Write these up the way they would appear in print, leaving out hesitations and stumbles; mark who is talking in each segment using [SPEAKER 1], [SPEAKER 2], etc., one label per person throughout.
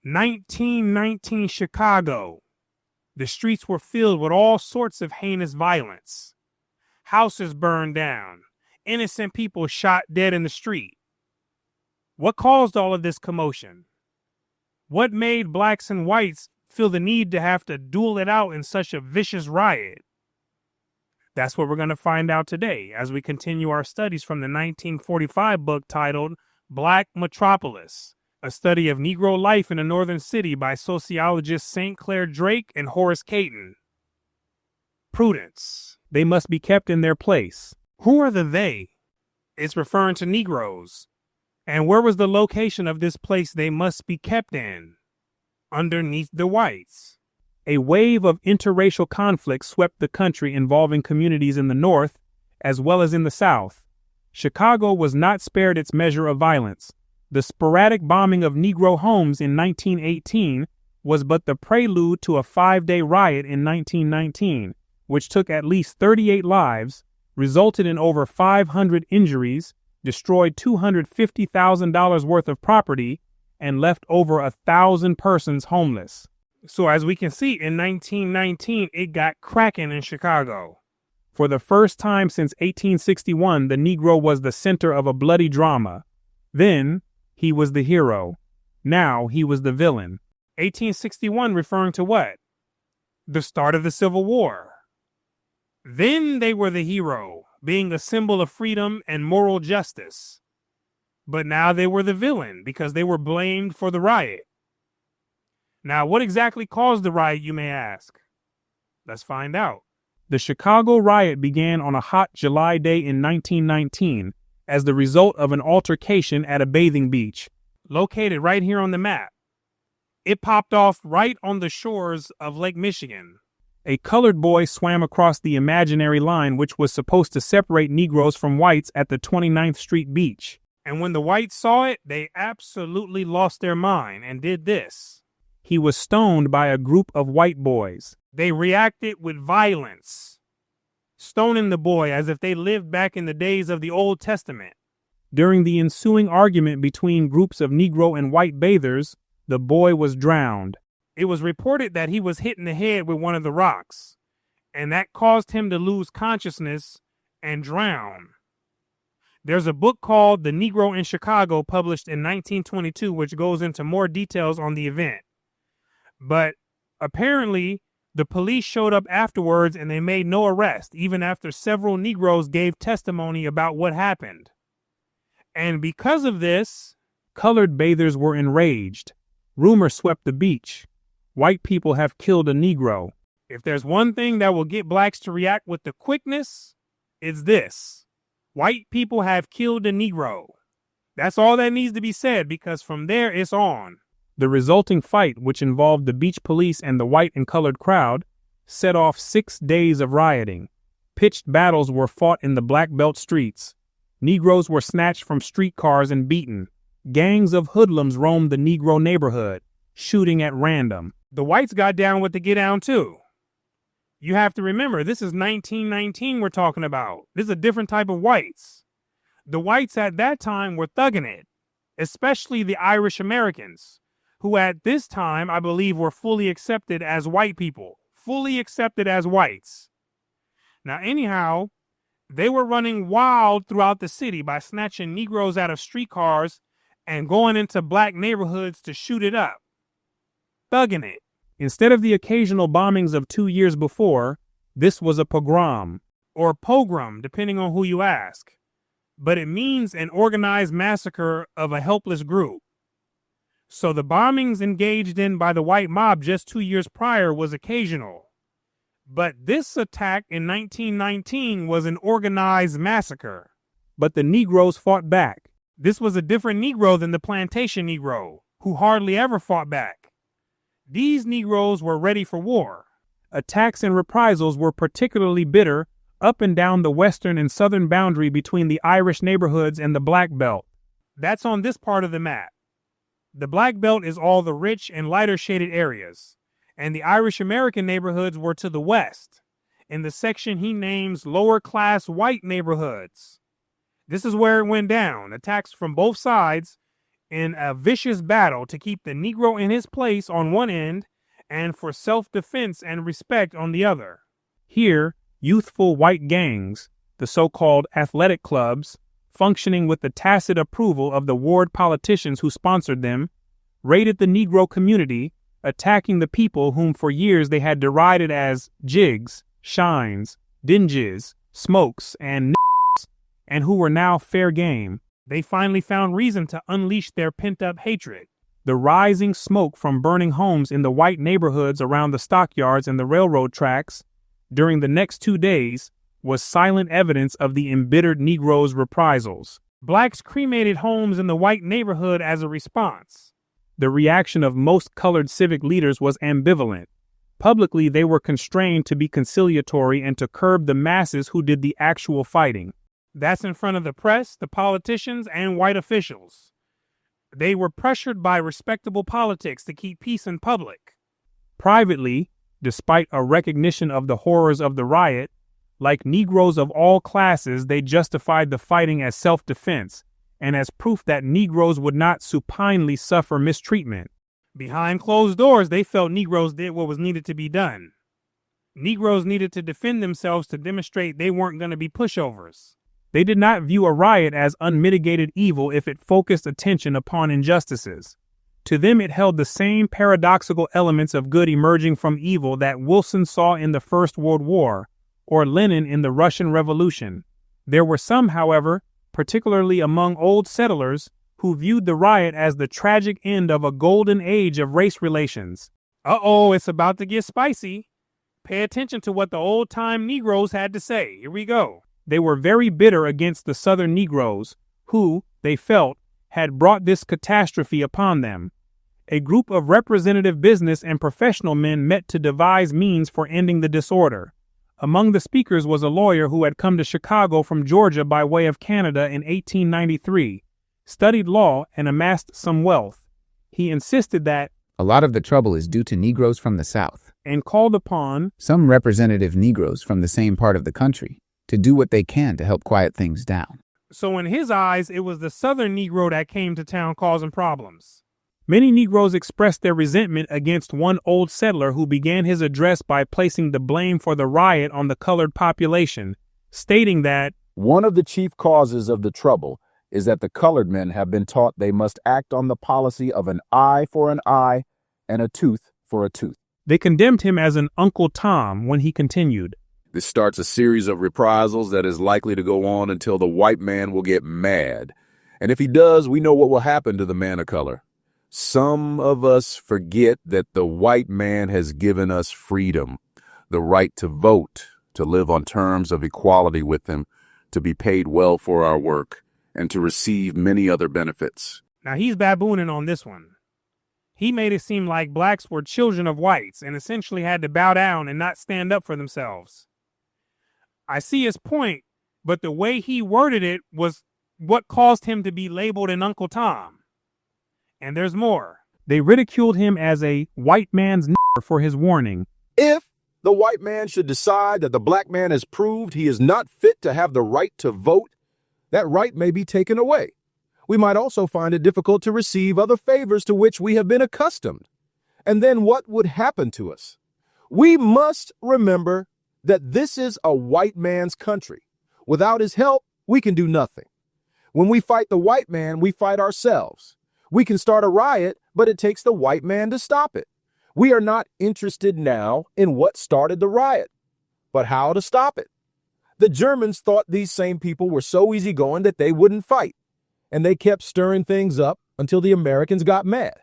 [SPEAKER 1] 1919 Chicago. The streets were filled with all sorts of heinous violence. Houses burned down. Innocent people shot dead in the street. What caused all of this commotion? What made blacks and whites feel the need to have to duel it out in such a vicious riot? That's what we're going to find out today as we continue our studies from the 1945 book titled Black Metropolis, a study of Negro life in a northern city by sociologists St. Clair Drake and Horace Caton. Prudence. They must be kept in their place. Who are the they? It's referring to Negroes. And where was the location of this place they must be kept in? Underneath the whites. A wave of interracial conflict swept the country involving communities in the North as well as in the South. Chicago was not spared its measure of violence. The sporadic bombing of Negro homes in 1918 was but the prelude to a 5-day riot in 1919, which took at least 38 lives, resulted in over 500 injuries, destroyed $250,000 worth of property, and left over 1,000 persons homeless. So as we can see, in 1919, it got cracking in Chicago. For the first time since 1861, the Negro was the center of a bloody drama. Then, he was the hero. Now, he was the villain. 1861 referring to what? The start of the Civil War. Then they were the hero, being a symbol of freedom and moral justice. But now they were the villain because they were blamed for the riot. Now, what exactly caused the riot, you may ask? Let's find out. The Chicago riot began on a hot July day in 1919 as the result of an altercation at a bathing beach, located right here on the map. It popped off right on the shores of Lake Michigan. A colored boy swam across the imaginary line which was supposed to separate Negroes from whites at the 29th Street beach. And when the whites saw it, they absolutely lost their mind and did this. He was stoned by a group of white boys. They reacted with violence, stoning the boy as if they lived back in the days of the Old Testament. During the ensuing argument between groups of Negro and white bathers, the boy was drowned. It was reported that he was hit in the head with one of the rocks, and that caused him to lose consciousness and drown. There's a book called The Negro in Chicago, published in 1922, which goes into more details on the event. But apparently, the police showed up afterwards and they made no arrest, even after several Negroes gave testimony about what happened. And because of this, colored bathers were enraged. Rumor swept the beach. White people have killed a Negro. If there's one thing that will get blacks to react with the quickness, it's this. White people have killed a Negro. That's all that needs to be said, because from there it's on. The resulting fight, which involved the beach police and the white and colored crowd, set off 6 days of rioting. Pitched battles were fought in the Black Belt streets. Negroes were snatched from streetcars and beaten. Gangs of hoodlums roamed the Negro neighborhood, shooting at random. The whites got down with the get down too. You have to remember, this is 1919 we're talking about. This is a different type of whites. The whites at that time were thugging it, especially the Irish Americans, who at this time, I believe, were fully accepted as white people, fully accepted as whites. Now, anyhow, they were running wild throughout the city by snatching Negroes out of streetcars and going into black neighborhoods to shoot it up. Thugging it. Instead of the occasional bombings of 2 years before, this was a pogrom, or pogrom, depending on who you ask. But it means an organized massacre of a helpless group. So the bombings engaged in by the white mob just 2 years prior was occasional. But this attack in 1919 was an organized massacre. But the Negroes fought back. This was a different Negro than the plantation Negro, who hardly ever fought back. These Negroes were ready for war. Attacks and reprisals were particularly bitter up and down the western and southern boundary between the Irish neighborhoods and the Black Belt. That's on this part of the map. The Black Belt is all the rich and lighter shaded areas, and the Irish American neighborhoods were to the west, in the section he names lower class white neighborhoods. This is where it went down. Attacks from both sides in a vicious battle to keep the Negro in his place on one end and for self-defense and respect on the other. Here, youthful white gangs, the so-called athletic clubs, functioning with the tacit approval of the ward politicians who sponsored them, raided the Negro community, attacking the people whom for years they had derided as jigs, shines, dinges, smokes, and n***s, and who were now fair game. They finally found reason to unleash their pent-up hatred. The rising smoke from burning homes in the white neighborhoods around the stockyards and the railroad tracks during the next 2 days was silent evidence of the embittered Negroes' reprisals. Blacks cremated homes in the white neighborhood as a response. The reaction of most colored civic leaders was ambivalent. Publicly, they were constrained to be conciliatory and to curb the masses who did the actual fighting. That's in front of the press, the politicians, and white officials. They were pressured by respectable politics to keep peace in public. Privately, despite a recognition of the horrors of the riot, like Negroes of all classes, they justified the fighting as self-defense and as proof that Negroes would not supinely suffer mistreatment. Behind closed doors, they felt Negroes did what was needed to be done. Negroes needed to defend themselves to demonstrate they weren't going to be pushovers. They did not view a riot as unmitigated evil if it focused attention upon injustices. To them, it held the same paradoxical elements of good emerging from evil that Wilson saw in the First World War or Lenin in the Russian Revolution. There were some, however, particularly among old settlers, who viewed the riot as the tragic end of a golden age of race relations. Uh-oh, it's about to get spicy. Pay attention to what the old-time Negroes had to say. Here we go. They were very bitter against the Southern Negroes, who, they felt, had brought this catastrophe upon them. A group of representative business and professional men met to devise means for ending the disorder. Among the speakers was a lawyer who had come to Chicago from Georgia by way of Canada in 1893, studied law, and amassed some wealth. He insisted that
[SPEAKER 2] a lot of the trouble is due to Negroes from the South,
[SPEAKER 1] and called upon
[SPEAKER 2] some representative Negroes from the same part of the country to do what they can to help quiet things down.
[SPEAKER 1] So in his eyes, it was the Southern Negro that came to town causing problems. Many Negroes expressed their resentment against one old settler who began his address by placing the blame for the riot on the colored population, stating that
[SPEAKER 3] one of the chief causes of the trouble is that the colored men have been taught they must act on the policy of an eye for an eye and a tooth for a tooth.
[SPEAKER 1] They condemned him as an Uncle Tom when he continued,
[SPEAKER 4] "This starts a series of reprisals that is likely to go on until the white man will get mad. And if he does, we know what will happen to the man of color. Some of us forget that the white man has given us freedom, the right to vote, to live on terms of equality with him, to be paid well for our work, and to receive many other benefits."
[SPEAKER 1] Now he's babooning on this one. He made it seem like blacks were children of whites and essentially had to bow down and not stand up for themselves. I see his point, but the way he worded it was what caused him to be labeled an Uncle Tom. And there's more. They ridiculed him as a white man's nigger for his warning.
[SPEAKER 3] If the white man should decide that the black man has proved he is not fit to have the right to vote, that right may be taken away. We might also find it difficult to receive other favors to which we have been accustomed. And then what would happen to us? We must remember that this is a white man's country. Without his help, we can do nothing. When we fight the white man, we fight ourselves. We can start a riot, but it takes the white man to stop it. We are not interested now in what started the riot, but how to stop it. The Germans thought these same people were so easygoing that they wouldn't fight, and they kept stirring things up until the Americans got mad.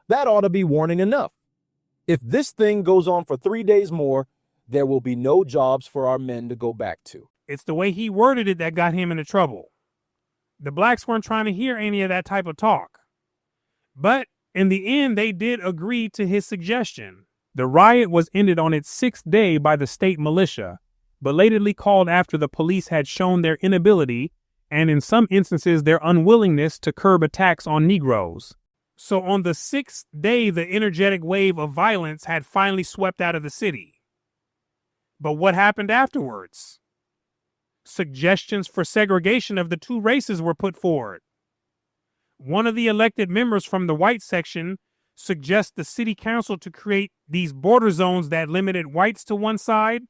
[SPEAKER 3] That ought to be warning enough. If this thing goes on for 3 days more, there will be no jobs for our men to go back to.
[SPEAKER 1] It's the way he worded it that got him into trouble. The blacks weren't trying to hear any of that type of talk. But in the end, they did agree to his suggestion. The riot was ended on its 6th day by the state militia, belatedly called after the police had shown their inability and in some instances their unwillingness to curb attacks on Negroes. So on the 6th day, the energetic wave of violence had finally swept out of the city. But what happened afterwards? Suggestions for segregation of the two races were put forward. One of the elected members from the white section suggests the city council to create these border zones that limited whites to one side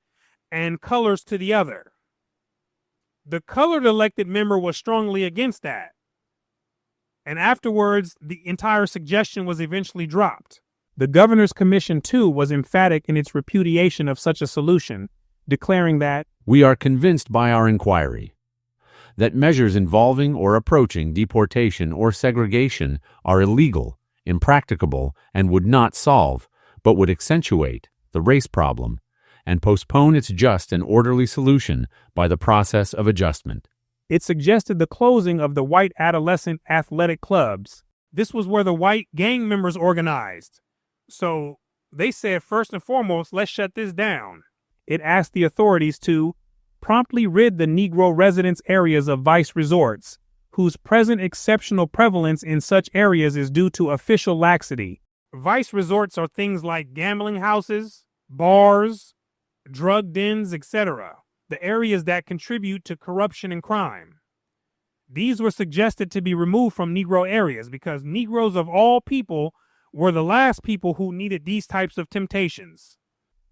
[SPEAKER 1] and colors to the other. The colored elected member was strongly against that. And afterwards, the entire suggestion was eventually dropped. The governor's commission, too, was emphatic in its repudiation of such a solution, declaring that,
[SPEAKER 5] "We are convinced by our inquiry that measures involving or approaching deportation or segregation are illegal, impracticable, and would not solve, but would accentuate, the race problem and postpone its just and orderly solution by the process of adjustment."
[SPEAKER 1] It suggested the closing of the white adolescent athletic clubs. This was where the white gang members organized. So they said, first and foremost, let's shut this down. It asked the authorities to promptly rid the Negro residence areas of vice resorts, whose present exceptional prevalence in such areas is due to official laxity. Vice resorts are things like gambling houses, bars, drug dens, etc., the areas that contribute to corruption and crime. These were suggested to be removed from Negro areas because Negroes of all people were the last people who needed these types of temptations.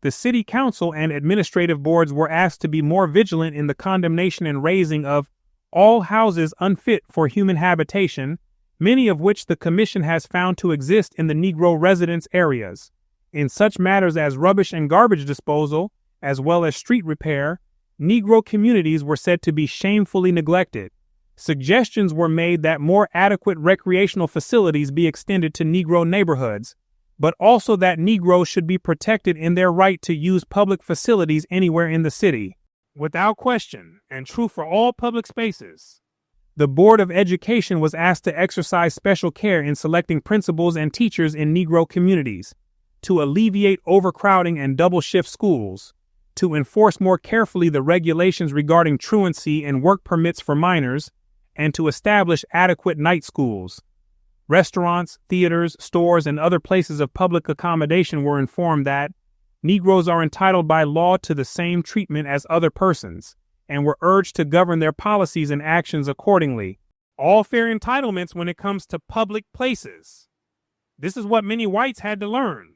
[SPEAKER 1] The city council and administrative boards were asked to be more vigilant in the condemnation and razing of all houses unfit for human habitation, many of which the commission has found to exist in the Negro residence areas. In such matters as rubbish and garbage disposal, as well as street repair, Negro communities were said to be shamefully neglected. Suggestions were made that more adequate recreational facilities be extended to Negro neighborhoods, but also that Negroes should be protected in their right to use public facilities anywhere in the city, without question, and true for all public spaces. The Board of Education was asked to exercise special care in selecting principals and teachers in Negro communities, to alleviate overcrowding and double-shift schools, to enforce more carefully the regulations regarding truancy and work permits for minors, and to establish adequate night schools. Restaurants, theaters, stores, and other places of public accommodation were informed that Negroes are entitled by law to the same treatment as other persons, and were urged to govern their policies and actions accordingly. All fair entitlements when it comes to public places. This is what many whites had to learn.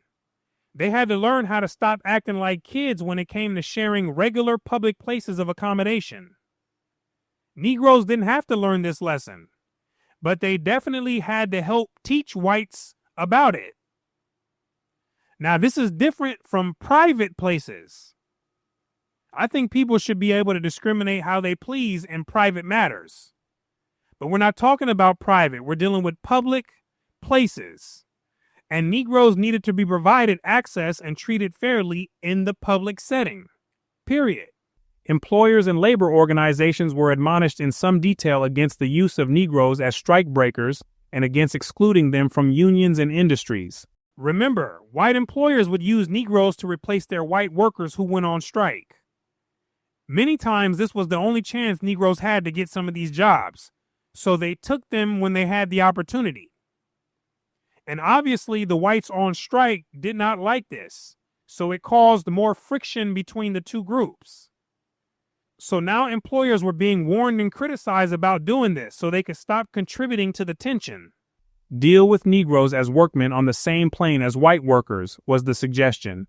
[SPEAKER 1] They had to learn how to stop acting like kids when it came to sharing regular public places of accommodation. Negroes didn't have to learn this lesson, but they definitely had to help teach whites about it. Now, this is different from private places. I think people should be able to discriminate how they please in private matters. But we're not talking about private. We're dealing with public places. And Negroes needed to be provided access and treated fairly in the public setting. Period. Employers and labor organizations were admonished in some detail against the use of Negroes as strike breakers and against excluding them from unions and industries. Remember, white employers would use Negroes to replace their white workers who went on strike. Many times this was the only chance Negroes had to get some of these jobs, so they took them when they had the opportunity. And obviously the whites on strike did not like this, so it caused more friction between the two groups. So now employers were being warned and criticized about doing this so they could stop contributing to the tension. Deal with Negroes as workmen on the same plane as white workers was the suggestion.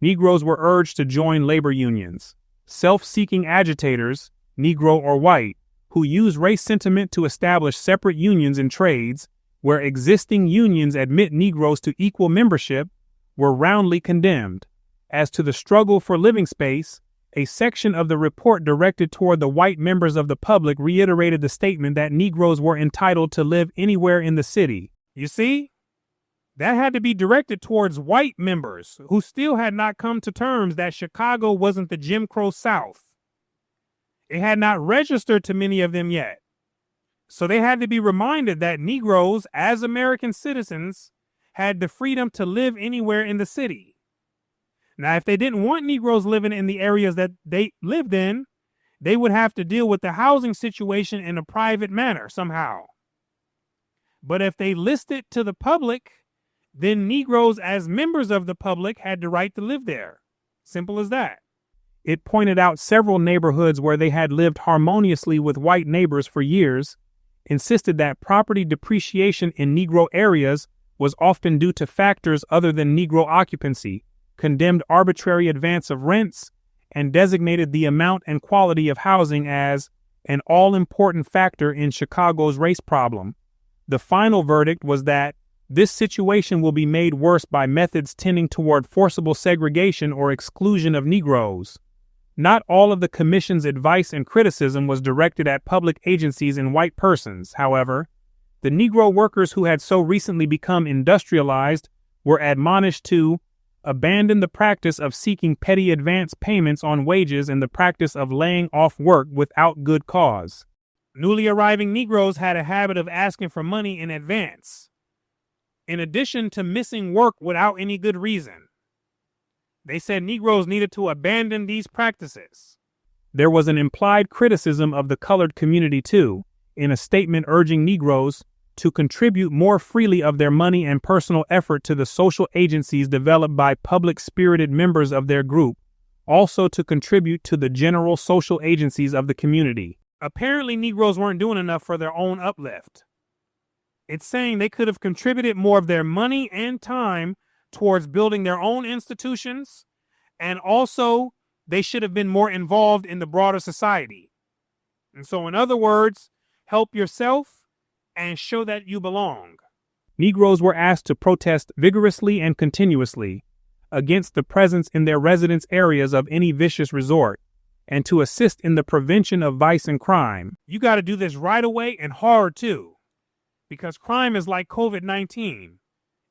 [SPEAKER 1] Negroes were urged to join labor unions. Self-seeking agitators, Negro or white, who use race sentiment to establish separate unions in trades where existing unions admit Negroes to equal membership, were roundly condemned. As to the struggle for living space, a section of the report directed toward the white members of the public reiterated the statement that Negroes were entitled to live anywhere in the city. You see? That had to be directed towards white members who still had not come to terms that Chicago wasn't the Jim Crow South. It had not registered to many of them yet. So they had to be reminded that Negroes, as American citizens, had the freedom to live anywhere in the city. Now, if they didn't want Negroes living in the areas that they lived in, they would have to deal with the housing situation in a private manner somehow. But if they listed to the public, then Negroes as members of the public had the right to live there. Simple as that. It pointed out several neighborhoods where they had lived harmoniously with white neighbors for years, insisted that property depreciation in Negro areas was often due to factors other than Negro occupancy, condemned arbitrary advance of rents, and designated the amount and quality of housing as an all-important factor in Chicago's race problem. The final verdict was that this situation will be made worse by methods tending toward forcible segregation or exclusion of Negroes. Not all of the Commission's advice and criticism was directed at public agencies and white persons, however. The Negro workers who had so recently become industrialized were admonished to abandon the practice of seeking petty advance payments on wages and the practice of laying off work without good cause. Newly arriving Negroes had a habit of asking for money in advance, in addition to missing work without any good reason. They said Negroes needed to abandon these practices. There was an implied criticism of the colored community, too, in a statement urging Negroes to contribute more freely of their money and personal effort to the social agencies developed by public-spirited members of their group, also to contribute to the general social agencies of the community. Apparently, Negroes weren't doing enough for their own uplift. It's saying they could have contributed more of their money and time towards building their own institutions, and also they should have been more involved in the broader society. And so, in other words, help yourself and show that you belong. Negroes were asked to protest vigorously and continuously against the presence in their residence areas of any vicious resort and to assist in the prevention of vice and crime. You got to do this right away and hard too, because crime is like COVID-19.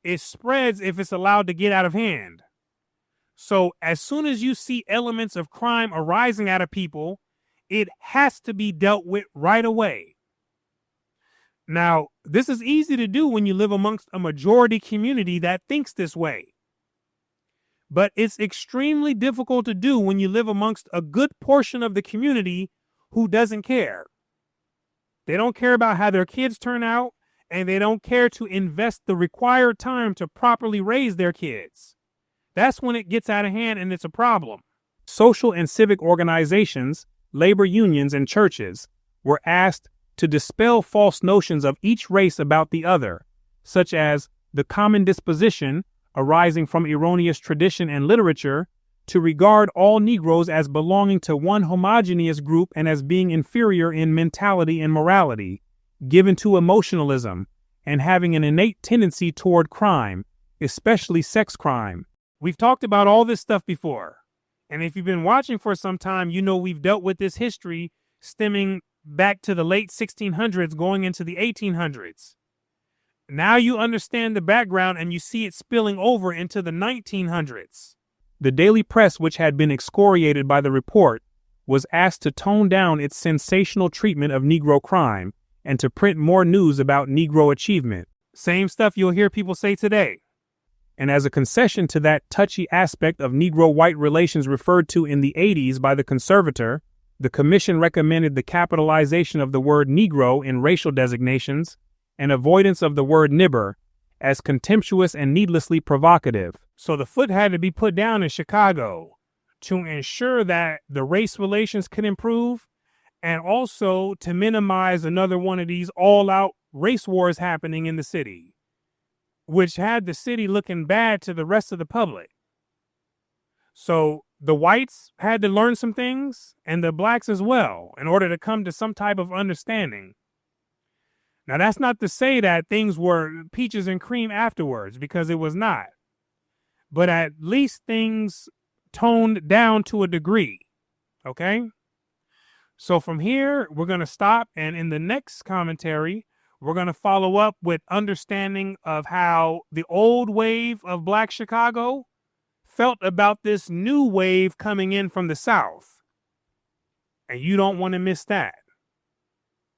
[SPEAKER 1] It spreads if it's allowed to get out of hand. So as soon as you see elements of crime arising out of people, it has to be dealt with right away. Now, this is easy to do when you live amongst a majority community that thinks this way. But it's extremely difficult to do when you live amongst a good portion of the community who doesn't care. They don't care about how their kids turn out, and they don't care to invest the required time to properly raise their kids. That's when it gets out of hand and it's a problem. Social and civic organizations, labor unions, and churches were asked to dispel false notions of each race about the other, such as the common disposition arising from erroneous tradition and literature to regard all Negroes as belonging to one homogeneous group and as being inferior in mentality and morality, given to emotionalism, and having an innate tendency toward crime, especially sex crime. We've talked about all this stuff before, and if you've been watching for some time, you know we've dealt with this history stemming back to the late 1600s going into the 1800s. Now you understand the background and you see it spilling over into the 1900s. The daily press, which had been excoriated by the report, was asked to tone down its sensational treatment of Negro crime and to print more news about Negro achievement. Same stuff you'll hear people say today. And as a concession to that touchy aspect of Negro-white relations referred to in the 80s by the conservator, the Commission recommended the capitalization of the word Negro in racial designations and avoidance of the word nibber as contemptuous and needlessly provocative. So the foot had to be put down in Chicago to ensure that the race relations could improve and also to minimize another one of these all-out race wars happening in the city, which had the city looking bad to the rest of the public. So the whites had to learn some things, and the blacks as well, in order to come to some type of understanding. Now, that's not to say that things were peaches and cream afterwards, because it was not. But at least things toned down to a degree, okay? So from here, we're going to stop, and in the next commentary, we're going to follow up with understanding of how the old wave of Black Chicago felt about this new wave coming in from the South. And you don't want to miss that.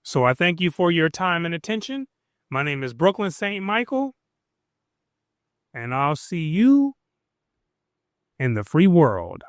[SPEAKER 1] So I thank you for your time and attention. My name is Brooklyn St. Michael, and I'll see you in the free world.